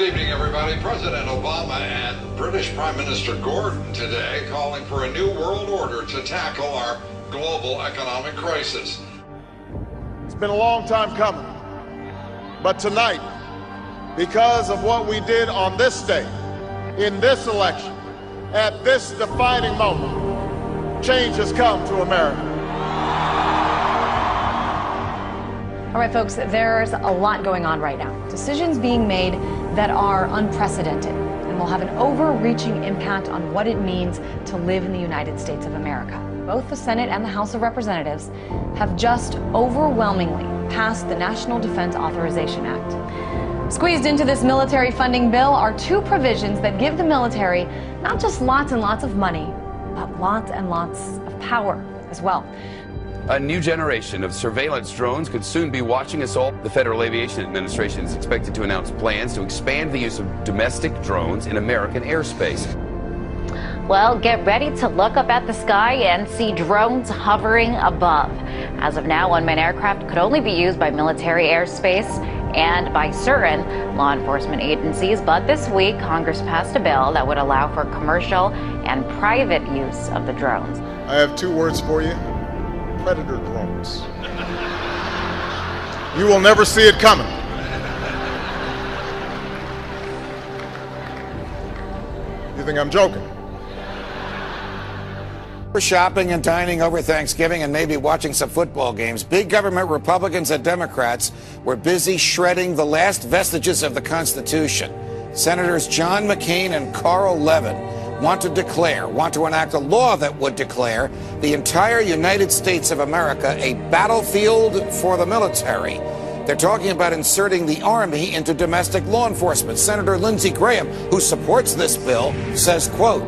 evening, everybody. President Obama and British Prime Minister Gordon today calling for a new world order to tackle our global economic crisis. It's been a long time coming, but tonight, because of what we did on this day, in this election, at this defining moment, change has come to America. All right, folks, there's a lot going on right now. Decisions being made that are unprecedented and will have an overreaching impact on what it means to live in the United States of America. Both the Senate and the House of Representatives have just overwhelmingly passed the National Defense Authorization Act. Squeezed into this military funding bill are two provisions that give the military not just lots and lots of money, but lots and lots of power as well. A new generation of surveillance drones could soon be watching us all. The Federal Aviation Administration is expected to announce plans to expand the use of domestic drones in American airspace. Well, get ready to look up at the sky and see drones hovering above. As of now, unmanned aircraft could only be used by military airspace and by certain law enforcement agencies. But this week, Congress passed a bill that would allow for commercial and private use of the drones. I have two words for you: predator drones. You will never see it coming. You think I'm joking? For shopping and dining over Thanksgiving and maybe watching some football games, big government Republicans and Democrats were busy shredding the last vestiges of the Constitution. Senators John McCain and Carl Levin want to enact a law that would declare the entire United States of America a battlefield for the military. They're talking about inserting the Army into domestic law enforcement. Senator Lindsey Graham, who supports this bill, says, quote,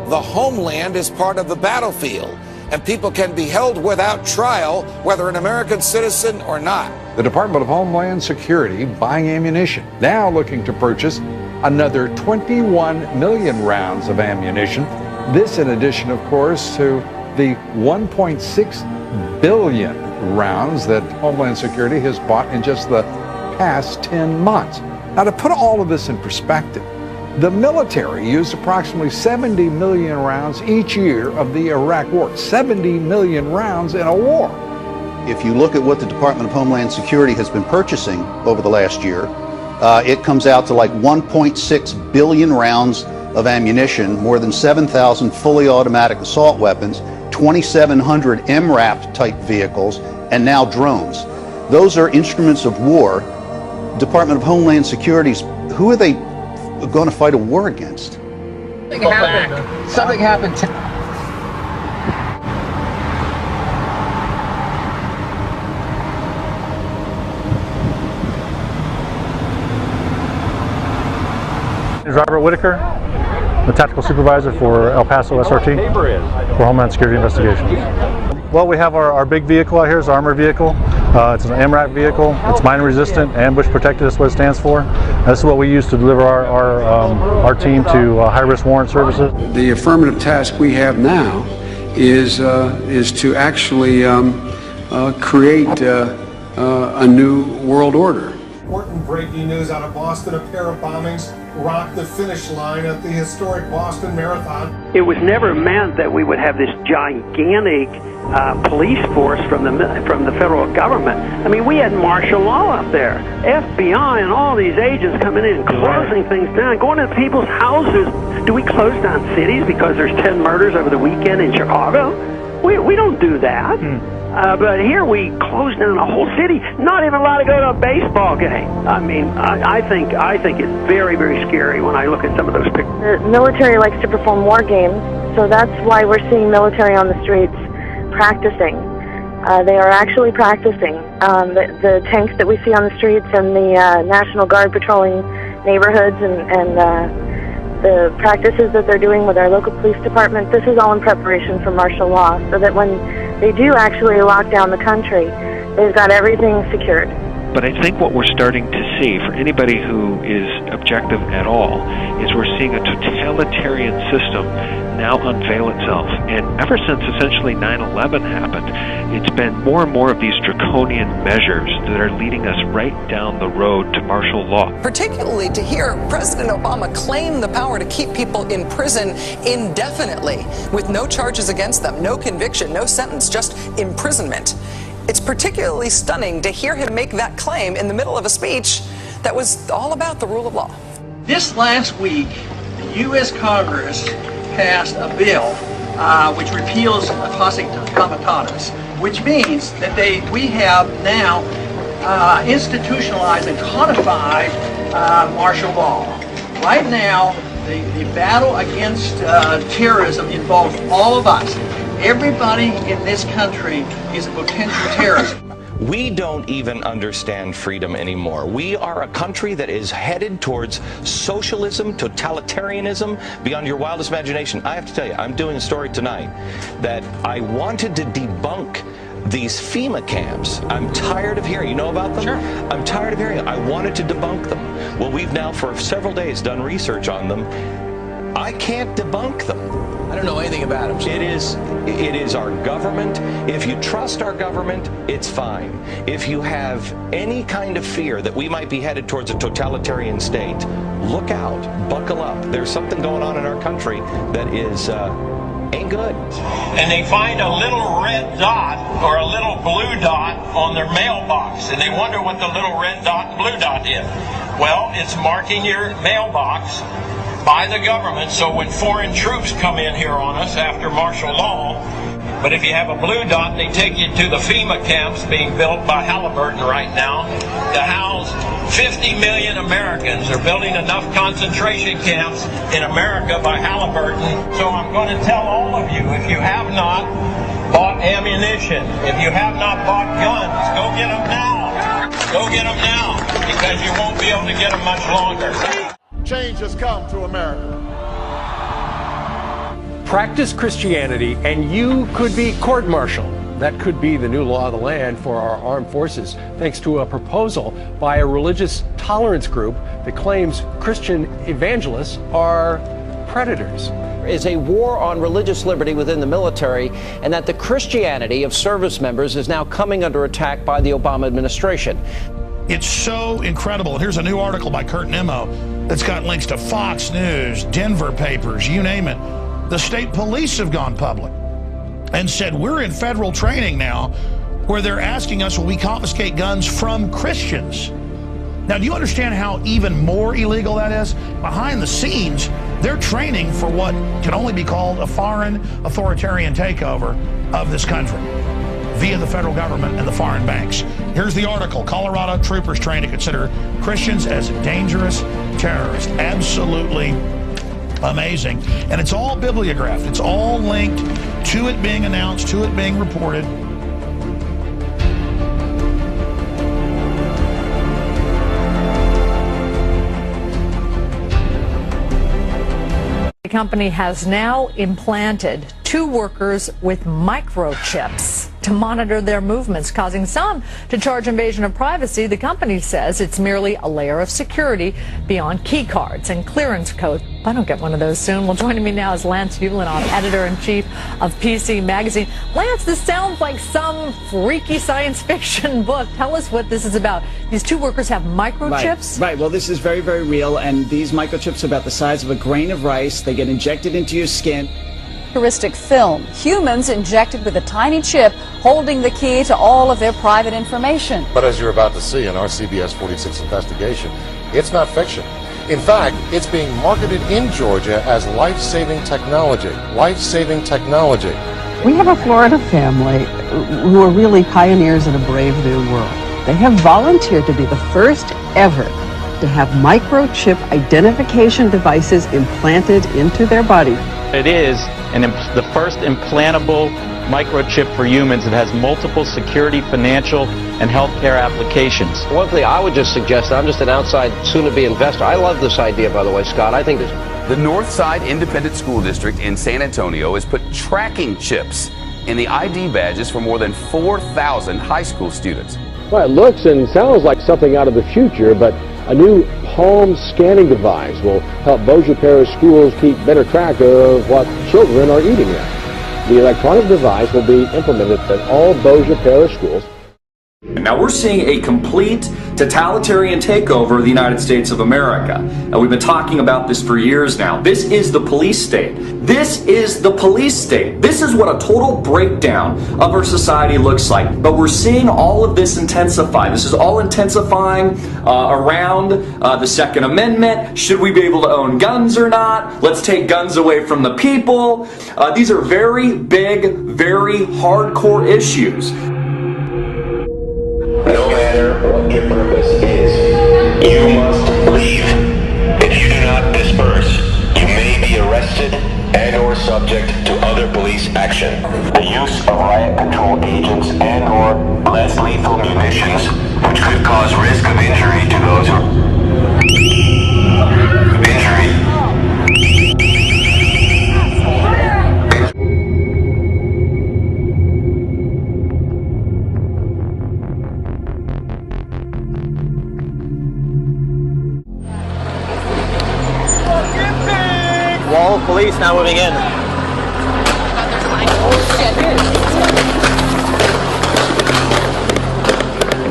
"The homeland is part of the battlefield, and people can be held without trial, whether an American citizen or not." The Department of Homeland Security buying ammunition, now looking to purchase another 21 million rounds of ammunition. This in addition, of course, to the 1.6 billion rounds that Homeland Security has bought in just the past 10 months. Now, to put all of this in perspective, the military used approximately 70 million rounds each year of the Iraq War. 70 million rounds in a war. If you look at what the Department of Homeland Security has been purchasing over the last year, it comes out to like 1.6 billion rounds of ammunition, more than 7,000 fully automatic assault weapons, 2,700 MRAP type vehicles, and now drones. Those are instruments of war. Department of Homeland Security's, who are they going to fight a war against? Something happened. Robert Whitaker, the tactical supervisor for El Paso SRT for Homeland Security Investigations. Well, we have our big vehicle out here. It's an armored vehicle. It's an MRAP vehicle. It's mine resistant, ambush protected. That's what it stands for. This is what we use to deliver our team to high-risk warrant services. The affirmative task we have now is to actually create a new world order. Important breaking news out of Boston. A pair of bombings rocked the finish line at the historic Boston Marathon. It was never meant that we would have this gigantic police force from the federal government. I mean, we had martial law up there. FBI and all these agents coming in and closing things down, going to people's houses. Do we close down cities because there's 10 murders over the weekend in Chicago? We don't do that. But here we close down a whole city, not even allowed to go to a baseball game. I mean, I think it's very, very scary when I look at some of those pictures. The military likes to perform war games, so that's why we're seeing military on the streets practicing. They are actually practicing. The tanks that we see on the streets and the National Guard patrolling neighborhoods and the practices that they're doing with our local police department, this is all in preparation for martial law, so that when they do actually lock down the country, they've got everything secured. But I think what we're starting to see, for anybody who is objective at all, is we're seeing a totalitarian system now unveil itself. And ever since essentially 9/11 happened, it's been more and more of these draconian measures that are leading us right down the road to martial law. Particularly to hear President Obama claim the power to keep people in prison indefinitely with no charges against them, no conviction, no sentence, just imprisonment. It's particularly stunning to hear him make that claim in the middle of a speech that was all about the rule of law. This last week, the U.S. Congress passed a bill which repeals posse comitatus, which means that we have now institutionalized and codified martial law. Right now, the battle against terrorism involves all of us. Everybody in this country is a potential terrorist. We don't even understand freedom anymore. We are a country that is headed towards socialism, totalitarianism, beyond your wildest imagination. I have to tell you, I'm doing a story tonight that I wanted to debunk these FEMA camps. I'm tired of hearing. You know about them? Sure. I'm tired of hearing. I wanted to debunk them. Well, we've now for several days done research on them. I can't debunk them. I don't know anything about them. It is our government. If you trust our government, it's fine. If you have any kind of fear that we might be headed towards a totalitarian state, look out, buckle up. There's something going on in our country that is ain't good. And they find a little red dot or a little blue dot on their mailbox, and they wonder what the little red dot and blue dot is. Well, it's marking your mailbox by the government, so when foreign troops come in here on us after martial law, but if you have a blue dot, they take you to the FEMA camps being built by Halliburton right now to house 50 million Americans. They're building enough concentration camps in America by Halliburton. So I'm going to tell all of you, if you have not bought ammunition, if you have not bought guns, go get them now. Go get them now, because you won't be able to get them much longer. Change has come to America. Practice Christianity and you could be court-martialed. That could be the new law of the land for our armed forces, thanks to a proposal by a religious tolerance group that claims Christian evangelists are predators. There is a war on religious liberty within the military, and that the Christianity of service members is now coming under attack by the Obama administration. It's so incredible. Here's a new article by Kurt Nimmo that's got links to Fox News, Denver papers, you name it. The state police have gone public and said, we're in federal training now where they're asking us, will we confiscate guns from Christians? Now, do you understand how even more illegal that is? Behind the scenes, they're training for what can only be called a foreign authoritarian takeover of this country via the federal government and the foreign banks. Here's the article. Colorado troopers trained to consider Christians as dangerous terrorists. Absolutely amazing. And it's all bibliographed. It's all linked to it being announced, to it being reported. The company has now implanted 2 workers with microchips to monitor their movements, causing some to charge invasion of privacy. The company says it's merely a layer of security beyond key cards and clearance codes. If I don't get one of those soon. Well, joining me now is Lance Ulanoff, editor-in-chief of PC Magazine. Lance, this sounds like some freaky science fiction book. Tell us what this is about. These 2 workers have microchips? Right. Well, this is very, very real, and these microchips are about the size of a grain of rice. They get injected into your skin. Futuristic film. Humans injected with a tiny chip holding the key to all of their private information. But as you're about to see in our CBS 46 investigation, it's not fiction. In fact, it's being marketed in Georgia as life-saving technology. Life-saving technology. We have a Florida family who are really pioneers in a brave new world. They have volunteered to be the first ever to have microchip identification devices implanted into their body. It is the first implantable microchip for humans that has multiple security, financial, and healthcare applications. One thing I would just suggest, I'm just an outside, soon-to-be investor. I love this idea, by the way, Scott. I think this... The Northside Independent School District in San Antonio has put tracking chips in the ID badges for more than 4,000 high school students. Well, it looks and sounds like something out of the future, but a new palm scanning device will help Bossier Parish schools keep better track of what children are eating at. The electronic device will be implemented at all Bossier Parish schools. Now we're seeing a complete totalitarian takeover of the United States of America. And we've been talking about this for years now. This is the police state. This is the police state. This is what a total breakdown of our society looks like. But we're seeing all of this intensify. This is all intensifying around the Second Amendment. Should we be able to own guns or not? Let's take guns away from the people. These are very big, very hardcore issues. No matter what your purpose is, you must leave. If you do not disperse, you may be arrested and or subject to other police action. The use of riot control agents and or less lethal munitions, which could cause risk of injury to those who Wall of police now moving in.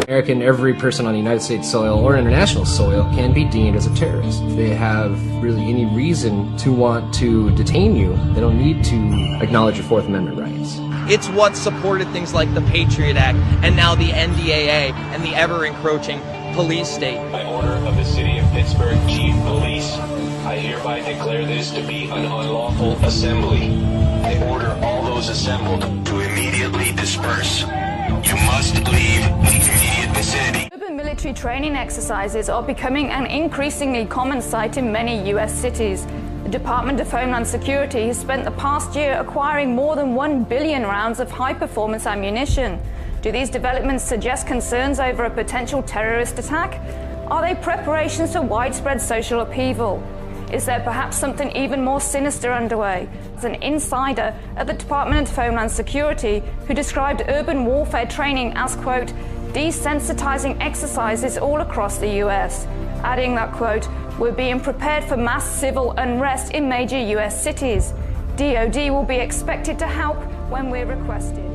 American, every person on United States soil or international soil can be deemed as a terrorist. If they have really any reason to want to detain you, they don't need to acknowledge your Fourth Amendment rights. It's what supported things like the Patriot Act and now the NDAA and the ever-encroaching police state. By order of the City of Pittsburgh Chief Police, I hereby declare this to be an unlawful assembly. I order all those assembled to immediately disperse. You must leave the immediate vicinity. Urban military training exercises are becoming an increasingly common sight in many U.S. cities. The Department of Homeland Security has spent the past year acquiring more than 1 billion rounds of high-performance ammunition. Do these developments suggest concerns over a potential terrorist attack? Are they preparations for widespread social upheaval? Is there perhaps something even more sinister underway? As an insider at the Department of Homeland Security who described urban warfare training as, quote, desensitizing exercises all across the US, adding that, quote, we're being prepared for mass civil unrest in major US cities. DoD will be expected to help when we're requested.